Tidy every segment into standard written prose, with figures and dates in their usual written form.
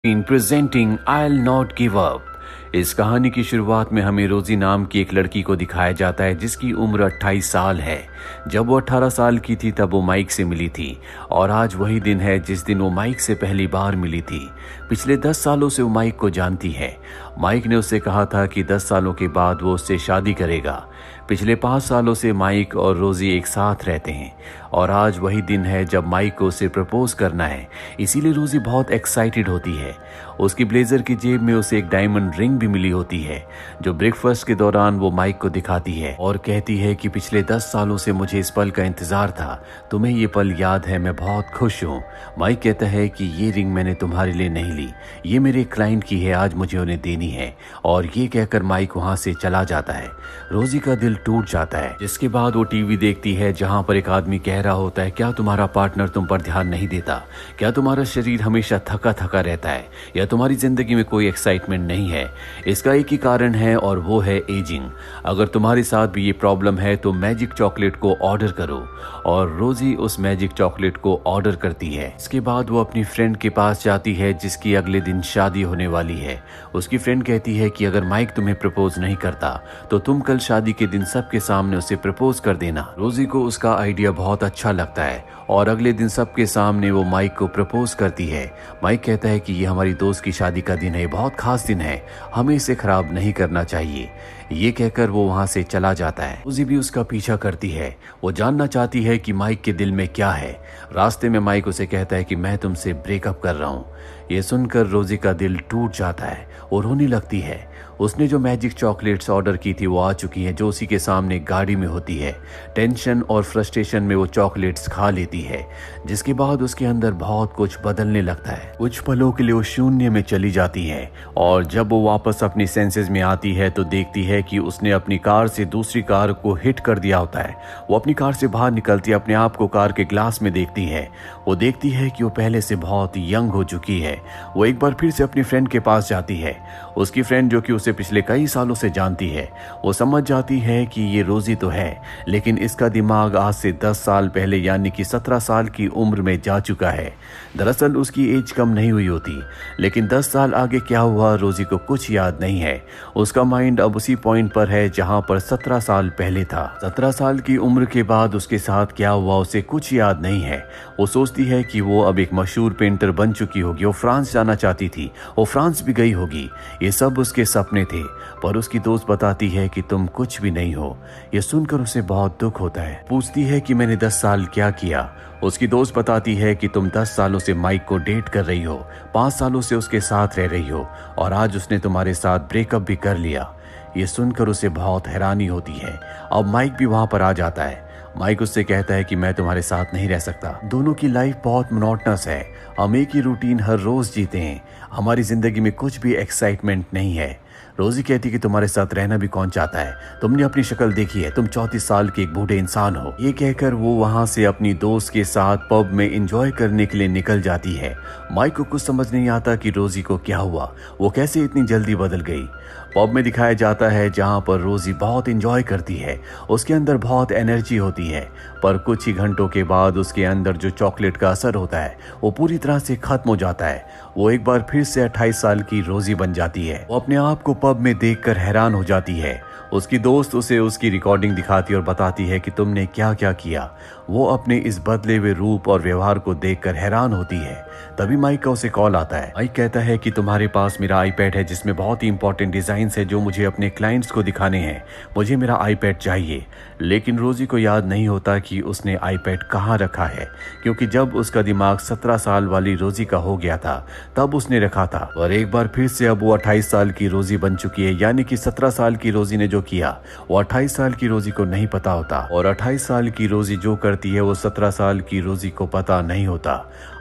In presenting I will not give up. इस कहानी की शुरुआत में हमें रोजी नाम की एक लड़की को दिखाया जाता है जिसकी उम्र 28 साल है। जब वो 18 साल की थी तब वो माइक से मिली थी और आज वही दिन है जिस दिन वो माइक से पहली बार मिली थी। पिछले 10 सालों से वो माइक को जानती है। माइक ने उससे कहा था कि 10 सालों के बाद वो उससे शादी करेगा। पिछले 5 सालों से माइक और रोजी एक साथ रहते हैं और आज वही दिन है जब माइक को उसे प्रपोज करना है। इसीलिए रोजी बहुत एक्साइटेड होती है। उसकी ब्लेजर की जेब में उसे एक डायमंड रिंग भी मिली होती है जो ब्रेकफास्ट के दौरान वो माइक को दिखाती है और कहती है कि पिछले 10 सालों से मुझे इस पल का इंतजार था। तुम्हें ये पल याद है? मैं बहुत खुश हूँ। माइक कहता है कि ये रिंग मैंने तुम्हारे लिए नहीं ली, ये मेरे क्लाइंट की है, आज मुझे उन्हें देनी है। और ये कहकर माइक वहां से चला जाता है। रोजी का दिल टूट जाता है। जिसके बाद वो टीवी देखती है जहां पर एक आदमी कह रहा होता है, क्या तुम्हारा पार्टनर तुम पर ध्यान नहीं देता? क्या तुम्हारा शरीर हमेशा थका थका रहता है या तुम्हारी जिंदगी में कोई एक्साइटमेंट नहीं है? इसका एक ही कारण है और वो है एजिंग। अगर तुम्हारे साथ भी ये प्रॉब्लम है तो मैजिक चॉकलेट को ऑर्डर करो। और रोजी उस मैजिक चॉकलेट को ऑर्डर करती है। इसके बाद वो अपनी फ्रेंड के पास जाती है जिसकी अगले दिन शादी होने वाली है। उसकी फ्रेंड कहती है कि अगर माइक तुम्हें प्रपोज नहीं करता तो तुम कल शादी के दिन सबके सामने उसे प्रपोज कर देना। रोजी को उसका आइडिया बहुत अच्छा लगता है और अगले दिन सबके सामने वो माइक को प्रपोज करती है। माइक कहता है कि ये हमारी दोस्त की शादी का दिन है, बहुत खास दिन है, हमें इसे खराब नहीं करना चाहिए। ये कहकर वो वहां से चला जाता है। रोजी भी उसका पीछा करती है। वो जानना चाहती है कि माइक के दिल में क्या है। रास्ते में माइक उसे कहता है कि मैं तुमसे ब्रेकअप कर रहा हूँ। ये सुनकर रोजी का दिल टूट जाता है और रोने लगती है। उसने जो मैजिक चॉकलेट्स ऑर्डर की थी वो आ चुकी हैं जो उसी के सामने गाड़ी में होती है। टेंशन और फ्रस्ट्रेशन में वो चॉकलेट्स खा लेती है जिसके बाद उसके अंदर बहुत कुछ बदलने लगता है। कुछ पलों के लिए वो शून्य में चली जाती है और जब वो वापस अपनी सेंसेस में आती है तो देखती है कि उसने अपनी कार से दूसरी कार को हिट कर दिया होता है। वो अपनी कार से बाहर निकलती है, अपने आप को कार के ग्लास में देखती है। वो देखती है कि वो पहले से बहुत यंग हो चुकी है। वो एक बार फिर से अपनी फ्रेंड के पास जाती है। उसकी फ्रेंड जो कि उसे पिछले कई सालों से जानती है, वो समझ जाती है कि ये रोजी तो है लेकिन इसका दिमाग आज से 10 साल पहले यानी कि 17 साल की उम्र में जा चुका है। दरअसल उसकी एज कम नहीं हुई होती लेकिन 10 साल आगे क्या हुआ रोजी को कुछ याद नहीं है। उसका माइंड अब उसी पॉइंट पर है जहां पर 17 साल पहले था। 17 साल की उम्र के बाद उसके साथ क्या हुआ उसे कुछ याद नहीं है। वो सोचती है कि वो अब एक मशहूर पेंटर बन चुकी होगी, वो फ्रांस जाना चाहती थी, वो फ्रांस भी गई होगी। ये सब उसके सपने थे पर उसकी दोस्त बताती है कि तुम कुछ भी नहीं हो। ये सुनकर उसे बहुत दुख होता है। पूछती है कि मैंने 10 साल क्या किया? उसकी दोस्त बताती है कि तुम 10 सालों से माइक को डेट कर रही हो, 5 सालों से उसके साथ रह रही हो और आज उसने तुम्हारे साथ ब्रेकअप भी कर लिया। ये सुनकर उसे बहुत हैरानी होती है। अब माइक भी वहां पर आ जाता है। माइक उससे कहता है कि मैं तुम्हारे साथ नहीं रह सकता। दोनों की लाइफ बहुत मोनोटनस है, हम एक ही रूटीन हर रोज जीते हैं, हमारी जिंदगी में कुछ भी एक्साइटमेंट नहीं है। रोजी कहती कि तुम्हारे साथ रहना भी कौन चाहता है? तुमने अपनी शक्ल देखी है, तुम 34 साल के एक बूढ़े इंसान हो। ये कहकर वो वहां से अपनी दोस्त के साथ पब में एंजॉय करने के लिए निकल जाती है। माइक को कुछ समझ नहीं आता कि रोजी को क्या हुआ, वो कैसे इतनी जल्दी बदल गई। पब में दिखाया जाता है जहां पर रोजी बहुत एंजॉय करती है, उसके अंदर बहुत एनर्जी होती है पर कुछ ही घंटों के बाद उसके अंदर जो चॉकलेट का असर होता है वो पूरी तरह से खत्म हो जाता है। वो एक बार फिर से 28 साल की रोजी बन जाती है। वो अपने आप को पब में देखकर हैरान हो जाती है। उसकी दोस्त उसे उसकी रिकॉर्डिंग दिखाती और बताती है कि तुमने क्या क्या किया। वो अपने इस बदले हुए रूप और व्यवहार को देखकर हैरान होती है। तभी माइक का उसे कॉल आता है। माइक कहता है कि तुम्हारे पास मेरा आईपैड है जिसमें बहुत ही इंपॉर्टेंट डिजाइन्स है जो मुझे अपने क्लाइंट्स को दिखाने हैं, मुझे मेरा आईपैड चाहिए। लेकिन रोजी को याद नहीं होता कि उसने आईपैड कहाँ रखा है क्योंकि जब उसका दिमाग 17 साल वाली रोजी का हो गया था तब उसने रखा था। और एक बार फिर से अब वो 28 साल की रोजी बन चुकी है यानी कि 17 साल की रोजी ने जो किया वो 28 साल की रोजी को नहीं पता होता और 28 साल की रोजी जो करती है वो 17 साल की रोजी को पता नहीं होता।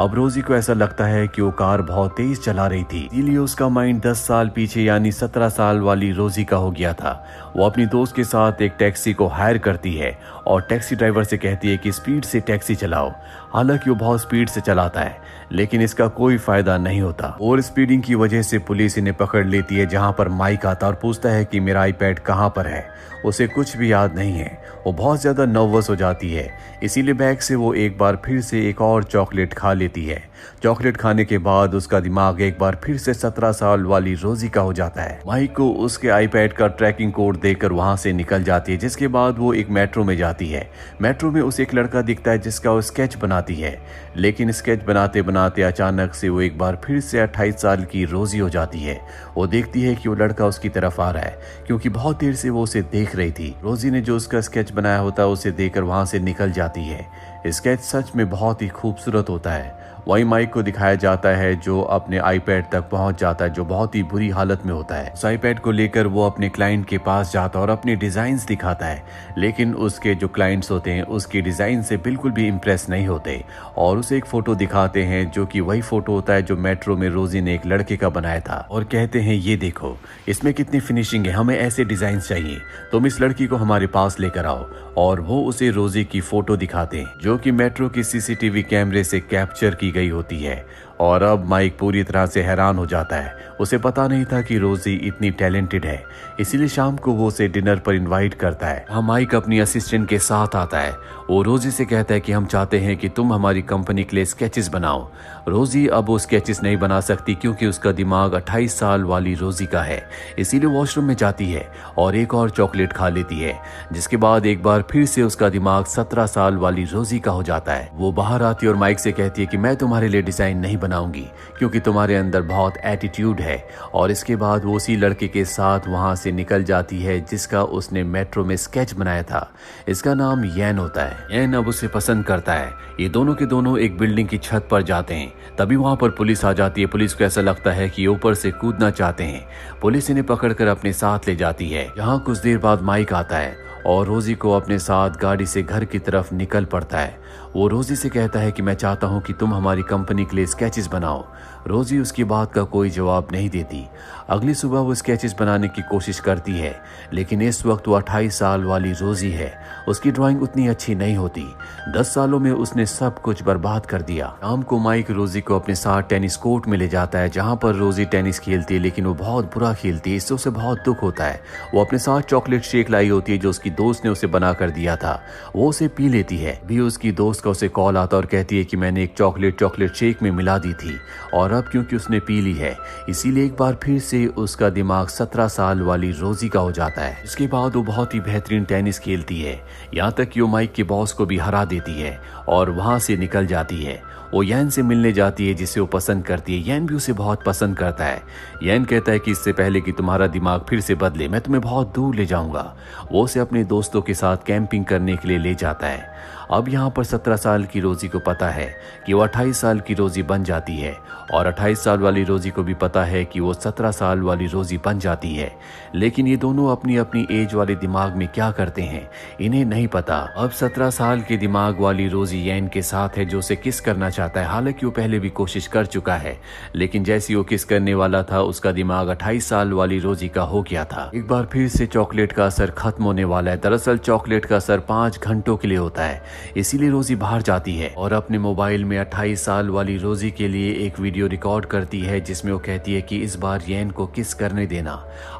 अब रोजी को ऐसा लगता है कि वो कार बहुत तेज चला रही थी, इसीलिए उसका माइंड 10 साल पीछे यानी 17 साल वाली रोजी का हो गया था। वो अपनी दोस्त के साथ एक टैक्सी को हायर करती है और टैक्सी ड्राइवर से कहती है कि स्पीड से टैक्सी चलाओ। हालांकि वो बहुत स्पीड से चलाता है लेकिन इसका कोई फायदा नहीं होता। ओवर स्पीडिंग की वजह से पुलिस इन्हें पकड़ लेती है, जहां पर माइक आता और पूछता है कि मेरा आईपैड कहां पर है। उसे कुछ भी याद नहीं है। वो बहुत ज्यादा नर्वस हो जाती है, इसीलिए बैग से वो एक बार फिर से एक और चॉकलेट खा लेती है। चॉकलेट खाने के बाद उसका दिमाग एक बार फिर से 17 साल वाली रोजी का हो जाता है। माइक को उसके आईपैड का ट्रैकिंग कोड देकर वहां से निकल जाती है, जिसके बाद वो एक मेट्रो में जाती है। मेट्रो में उसे एक लड़का दिखता है जिसका वो स्केच बनाती है, लेकिन स्केच बनाते बनाते अचानक से वो एक बार फिर से 28 साल की रोजी हो जाती है। वो देखती है कि वो लड़का उसकी तरफ आ रहा है, क्योंकि बहुत देर से वो उसे देख रही थी। रोजी ने जो उसका स्केच बनाया होता है उसे देखकर वहां से निकल जाती है। स्केच सच में बहुत ही खूबसूरत होता है। वहीं माइक को दिखाया जाता है जो अपने आईपैड तक पहुंच जाता है, जो बहुत ही बुरी हालत में होता है। उस आईपैड को लेकर वो अपने क्लाइंट के पास जाता है और अपने डिजाइन्स दिखाता है, लेकिन उसके जो क्लाइंट्स होते हैं उसकी डिजाइन से बिल्कुल भी इम्प्रेस नहीं होते और उसे एक फोटो दिखाते हैं जो कि वही फोटो होता है जो मेट्रो में रोजी ने एक लड़के का बनाया था, और कहते हैं ये देखो इसमें कितनी फिनिशिंग है, हमें ऐसे डिजाइन चाहिए, तुम इस लड़की को हमारे पास लेकर आओ। और वो उसे रोजी की फोटो दिखाते हैं जो कि मेट्रो की सीसीटीवी कैमरे से कैप्चर की गई होती है। और अब माइक पूरी तरह से हैरान हो जाता है। उसे पता नहीं था कि रोजी इतनी टैलेंटेड है, इसीलिए शाम को वो उसे डिनर पर इनवाइट करता है। हाँ, माइक अपनी असिस्टेंट के साथ आता है। वो रोजी से कहता है कि हम चाहते हैं कि तुम हमारी कंपनी के लिए स्केचेस बनाओ। रोजी अब वो स्केचेस नहीं बना सकती क्योंकि उसका दिमाग 28 साल वाली रोजी का है, इसीलिए वॉशरूम में जाती है और एक और चॉकलेट खा लेती है, जिसके बाद एक बार फिर से उसका दिमाग 17 साल वाली रोजी का हो जाता है। वो बाहर आती है और माइक से कहती है कि मैं तुम्हारे लिए डिजाइन नहीं बनाऊंगी क्योंकि तुम्हारे अंदर बहुत एटीट्यूड है। और इसके बाद वो उसी लड़के के साथ वहां से निकल जाती है जिसका उसने मेट्रो में स्केच बनाया था। इसका नाम यैन होता है। यैन अब उसे पसंद करता है। ये दोनों के दोनों एक बिल्डिंग की छत पर जाते हैं। तभी वहां पर पुलिस आ जाती है। पुलिस को ऐसा लगता है कि ऊपर से कूदना चाहते हैं। पुलिस इन्हें पकड़कर अपने साथ ले जाती है। यहाँ कुछ देर बाद माइक आता है और रोजी को अपने साथ गाड़ी से घर की तरफ निकल पड़ता है। वो रोजी से कहता है कि मैं चाहता हूं कि तुम हमारी कंपनी के लिए स्केचेस बनाओ। रोजी उसकी बात का कोई जवाब नहीं देती। अगली सुबह वो स्केचेस बनाने की कोशिश करती है, लेकिन इस वक्त वो 28 साल वाली रोजी है। उसकी ड्राइंग उतनी अच्छी नहीं होती। 10 सालों में उसने सब कुछ बर्बाद कर दिया। शाम को माइक रोजी को अपने साथ टेनिस कोर्ट में ले जाता है, जहां पर रोजी टेनिस खेलती है, लेकिन वो बहुत बुरा खेलती है। इससे उसे बहुत दुख होता है। वो अपने साथ चॉकलेट शेक लाई होती है जो उसकी दोस्त ने उसे बना कर दिया था। वो उसे पी लेती है। भी उसकी दोस्त का उसे कॉल आता और कहती है कि मैंने एक चॉकलेट शेक में मिला दी थी, और अब क्योंकि उसने पी ली है इसीलिए एक बार फिर से उसका दिमाग 17 साल वाली रोजी का हो जाता है। इसके बाद वो बहुत ही बेहतरीन टेनिस खेलती है, यहाँ तक कि वो माइक के बॉस को भी हरा देती है और वहां से निकल जाती है। वो यैन से मिलने जाती है जिसे वो पसंद करती है। यैन भी उसे बहुत पसंद करता है। यैन कहता है कि इससे पहले कि तुम्हारा दिमाग फिर से बदले मैं तुम्हें बहुत दूर ले जाऊंगा। वो उसे अपने दोस्तों के साथ कैंपिंग करने के लिए ले जाता है। अब यहाँ पर 17 साल की रोजी को पता है कि वो 28 साल की रोजी बन जाती है, और 28 साल वाली रोजी को भी पता है कि वो 17 साल वाली रोजी बन जाती है। लेकिन ये दोनों अपनी अपनी एज वाले दिमाग में क्या करते हैं इन्हें नहीं पता। अब 17 साल के दिमाग वाली रोजी यैन के साथ है जो उसे किस करना चाहता है। हालांकि वो पहले भी कोशिश कर चुका है, लेकिन जैसी वो किस करने वाला था उसका दिमाग 28 साल वाली रोजी का हो गया था। एक बार फिर से चॉकलेट का असर खत्म होने वाला है। दरअसल चॉकलेट का असर 5 घंटों के लिए होता है, इसीलिए रोजी बाहर जाती है और अपने मोबाइल में 28 साल वाली रोजी के लिए एक वीडियो रिकॉर्ड करती है जिसमें वो कहती है कि इस बार यैन को किस करने देना।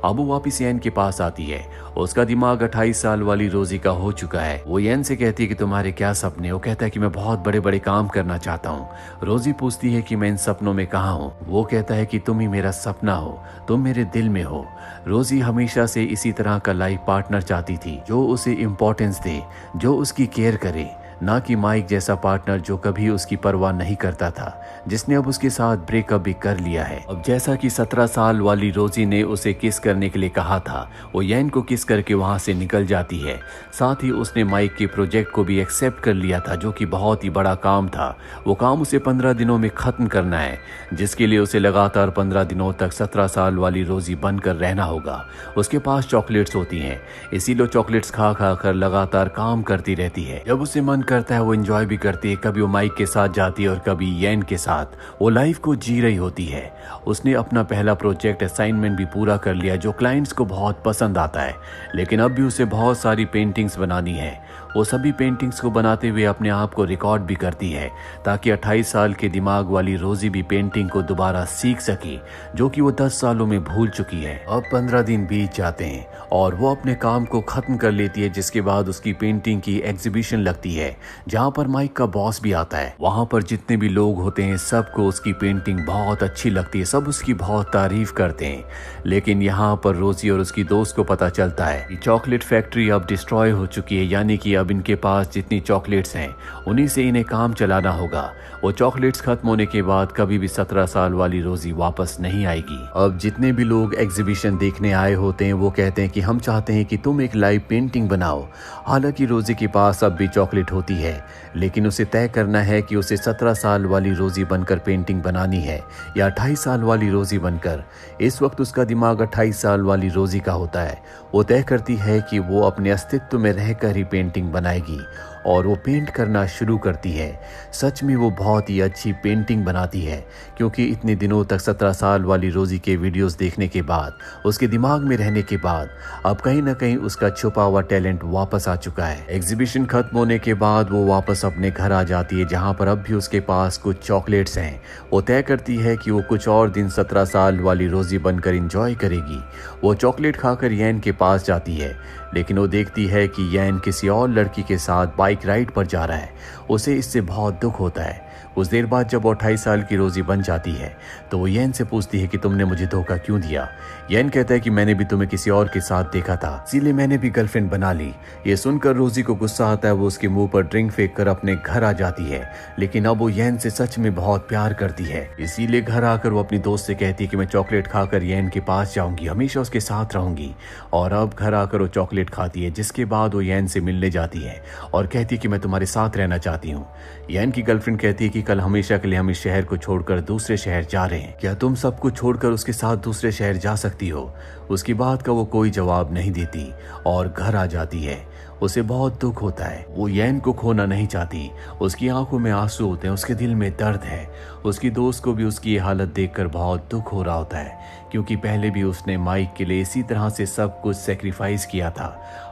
अब वो वापस यैन के पास आती है। उसका दिमाग 28 साल वाली रोजी का हो चुका है। वो यैन से कहती है कि तुम्हारे क्या सपने। वो कहता है कि मैं बहुत बड़े बड़े काम करना चाहता हूँ। रोजी पूछती है कि मैं इन सपनों में कहाँ हूँ। वो कहता है कि तुम ही मेरा सपना हो, तुम मेरे दिल में हो। रोजी हमेशा से इसी तरह का लाइफ पार्टनर चाहती थी जो उसे इम्पोर्टेंस दे, जो उसकी केयर करे, ना कि माइक जैसा पार्टनर जो कभी उसकी परवाह नहीं करता था, जिसने अब उसके साथ ब्रेकअप भी कर लिया है। अब जैसा कि 17 साल वाली रोजी ने उसे किस करने के लिए कहा था, वो यैन को किस करके वहां से निकल जाती है। साथ ही उसने माइक के प्रोजेक्ट को भी एक्सेप्ट कर लिया था जो कि बहुत ही बड़ा काम था। वो काम उसे 15 दिनों में खत्म करना है, जिसके लिए उसे लगातार 15 दिनों तक 17 साल वाली रोजी बनकर रहना होगा। उसके पास चॉकलेट्स होती हैं, इसीलिए चॉकलेट्स खा खा कर लगातार काम करती रहती है। जब उसे मन करता है वो एंजॉय भी करती है। कभी वो माइक के साथ जाती है और कभी येन के साथ। वो लाइफ को जी रही होती है। उसने अपना पहला प्रोजेक्ट असाइनमेंट भी पूरा कर लिया जो क्लाइंट्स को बहुत पसंद आता है, लेकिन अब भी उसे बहुत सारी पेंटिंग्स बनानी है। वो सभी पेंटिंग्स को बनाते हुए अपने आप को रिकॉर्ड भी करती है ताकि 28 साल के दिमाग वाली रोजी भी पेंटिंग को दोबारा सीख सके, जो कि वो 10 सालों में भूल चुकी है। अब 15 दिन बीत जाते हैं और वो अपने काम को खत्म कर लेती है, जिसके बाद उसकी पेंटिंग की एग्जीबिशन लगती है जहाँ पर माइक का बॉस भी आता है। वहाँ पर जितने भी लोग होते हैं सबको उसकी पेंटिंग बहुत अच्छी लगती है, सब उसकी बहुत तारीफ करते हैं। लेकिन यहाँ पर रोजी और उसकी दोस्त को पता चलता है कि चॉकलेट फैक्ट्री अब डिस्ट्रॉय हो चुकी है, यानी कि अब इनके पास जितनी चॉकलेट्स हैं उन्हीं से इन्हें काम चलाना होगा। वो चॉकलेट्स खत्म होने के बाद कभी भी 17 साल वाली रोजी वापस नहीं आएगी। अब जितने भी लोग एग्जीबिशन देखने आए होते हैं वो कहते हैं कि हम चाहते हैं कि तुम एक लाइव पेंटिंग बनाओ। हालांकि रोजी के पास अब भी चॉकलेट होती है, लेकिन उसे तय करना है कि उसे 17 साल वाली रोजी बनकर पेंटिंग बनानी है या 28 साल वाली रोजी बनकर। इस वक्त उसका दिमाग 28 साल वाली रोजी का होता है। वो तय करती है कि वो अपने अस्तित्व में रहकर ही पेंटिंग बनाएगी और वो पेंट करना शुरू करती है। सच में वो बहुत ही अच्छी पेंटिंग बनाती है, क्योंकि इतने दिनों तक 17 साल वाली रोजी के वीडियोस देखने के बाद, उसके दिमाग में रहने के बाद अब कहीं ना कहीं उसका छुपा हुआ टैलेंट वापस आ चुका है। एग्जीबिशन खत्म होने के बाद वो वापस अपने घर आ जाती है जहाँ पर अब भी उसके पास कुछ चॉकलेट्स हैं। वो तय करती है कि वो कुछ और दिन 17 साल वाली रोजी बनकर एंजॉय करेगी। वो चॉकलेट खाकर येन के पास जाती है, लेकिन वो देखती है कि येन किसी और लड़की के साथ बाइक राइड पर जा रहा है। उसे इससे बहुत दुख होता है। कुछ देर बाद जब वो 28 साल की रोजी बन जाती है तो वो येन से पूछती है कि तुमने मुझे धोखा क्यों दिया। येन कहता है कि मैंने भी तुम्हें किसी और के साथ देखा था, इसीलिए मैंने भी गर्लफ्रेंड बना ली। ये सुनकर रोजी को गुस्सा आता है। वो उसके मुंह पर ड्रिंक फेंक कर अपने घर आ जाती है, लेकिन अब वो येन से सच में बहुत प्यार करती है। इसीलिए घर आकर वो अपनी दोस्त से कहती है कि मैं चॉकलेट खाकर येन के पास जाऊंगी, हमेशा उसके साथ रहूंगी। और अब घर आकर वो चॉकलेट खाती है, जिसके बाद वो येन से मिलने जाती है और कहती है कि मैं तुम्हारे साथ रहना चाहती हूँ। येन की गर्लफ्रेंड कहती है कि कल हमेशा के लिए हम इस शहर को छोड़कर दूसरे शहर जा रहे हैं, क्या तुम सब कुछ छोड़कर उसके साथ दूसरे शहर जा सकती हो। उसकी बात का वो कोई जवाब नहीं देती और घर आ जाती है। उसे बहुत दुख होता है। वो येन को खोना नहीं चाहती। उसकी आंखों में आंसू होते हैं, उसके दिल में दर्द है। उसकी दोस्त को भी उसकी ये हालत देखकर बहुत दुख हो रहा होता है, क्योंकि पहले भी उसने माइक के लिए इसी तरह से सब कुछ सेक्रीफाइस किया था।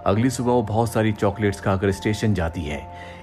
अगली सुबह वो बहुत सारी चॉकलेट्स खाकर स्टेशन जाती है।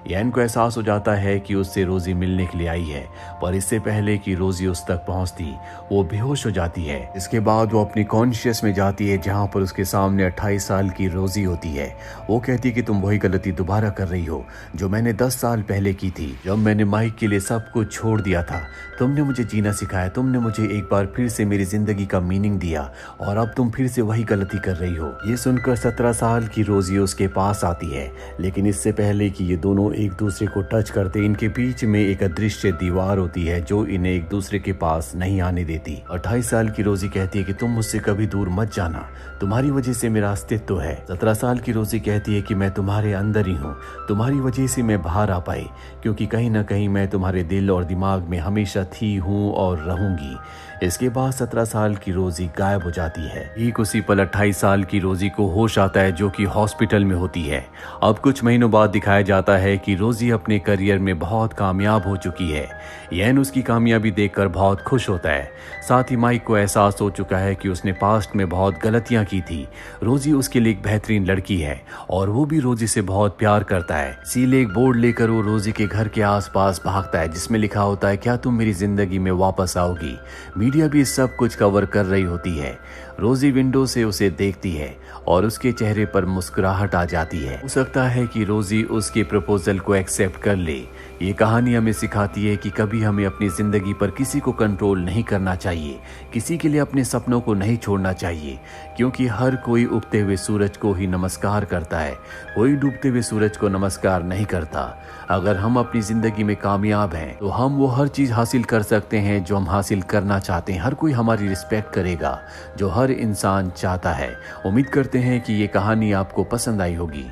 येन को एहसास हो जाता है कि उससे रोजी मिलने के लिए आई है, पर इससे पहले कि रोजी उस तक पहुंचती वो बेहोश हो जाती है। इसके बाद वो अपनी कॉन्शियस में जाती है जहां पर उसके सामने 28 साल की रोजी होती है। वो कहती कि तुम वही गलती दोबारा कर रही हो जो मैंने 10 साल पहले की थी, जब मैंने माइक के लिए सब कुछ छोड़ दिया था। तुमने मुझे जीना सिखाया, तुमने मुझे एक बार फिर से मेरी जिंदगी का मीनिंग दिया और अब तुम फिर से वही गलती कर रही हो। ये सुनकर 17 साल की रोजी उसके पास आती है, लेकिन इससे पहले कि ये दोनों एक दूसरे को टच करते, इनके बीच में एक अदृश्य दीवार होती है जो इन्हें एक दूसरे के पास नहीं आने देती। 28 साल की रोजी कहती है कि तुम मुझसे कभी दूर मत जाना, तुम्हारी वजह से मेरा अस्तित्व है। 17 साल की रोजी कहती है कि मैं तुम्हारे अंदर ही हूँ, तुम्हारी वजह से मैं बाहर आ पाई, क्योंकि कहीं ना कहीं मैं तुम्हारे दिल और दिमाग में हमेशा थी, हूँ और रहूंगी। इसके बाद 17 साल की रोजी गायब हो जाती है। ठीक उसी पल 28 साल की रोजी को होश आता है, जो कि हॉस्पिटल में होती है। अब कुछ महीनों बाद दिखाया जाता है कि रोजी अपने करियर में बहुत कामयाब हो चुकी है। येन उसकी कामयाबी देखकर बहुत खुश होता है। साथ ही माइक को एहसास हो चुका है कि उसने पास्ट में बहुत गलतियां की थी। रोजी उसके लिए एक बेहतरीन लड़की है और वो भी रोजी से बहुत प्यार करता है। इसीलिए एक बोर्ड लेकर वो रोजी के घर के आसपास भागता है, जिसमें लिखा होता है, क्या तुम मेरी जिंदगी में वापस आओगी। मीडिया भी सब कुछ कवर कर रही होती है। रोजी विंडो से उसे देखती है और उसके चेहरे पर मुस्कुराहट आ जाती है। हो सकता है कि रोजी उसके प्रपोजल को एक्सेप्ट कर ले। ये कहानी हमें सिखाती है कि कभी हमें अपनी जिंदगी पर किसी को कंट्रोल नहीं करना चाहिए, किसी के लिए अपने सपनों को नहीं छोड़ना चाहिए, क्योंकि हर कोई उगते हुए सूरज को ही नमस्कार करता है, कोई डूबते हुए सूरज को नमस्कार नहीं करता। अगर हम अपनी जिंदगी में कामयाब हैं तो हम वो हर चीज हासिल कर सकते हैं जो हम हासिल करना चाहते हैं। हर कोई हमारी रिस्पेक्ट करेगा, जो हर इंसान चाहता है। उम्मीद करते हैं कि ये कहानी आपको पसंद आई होगी।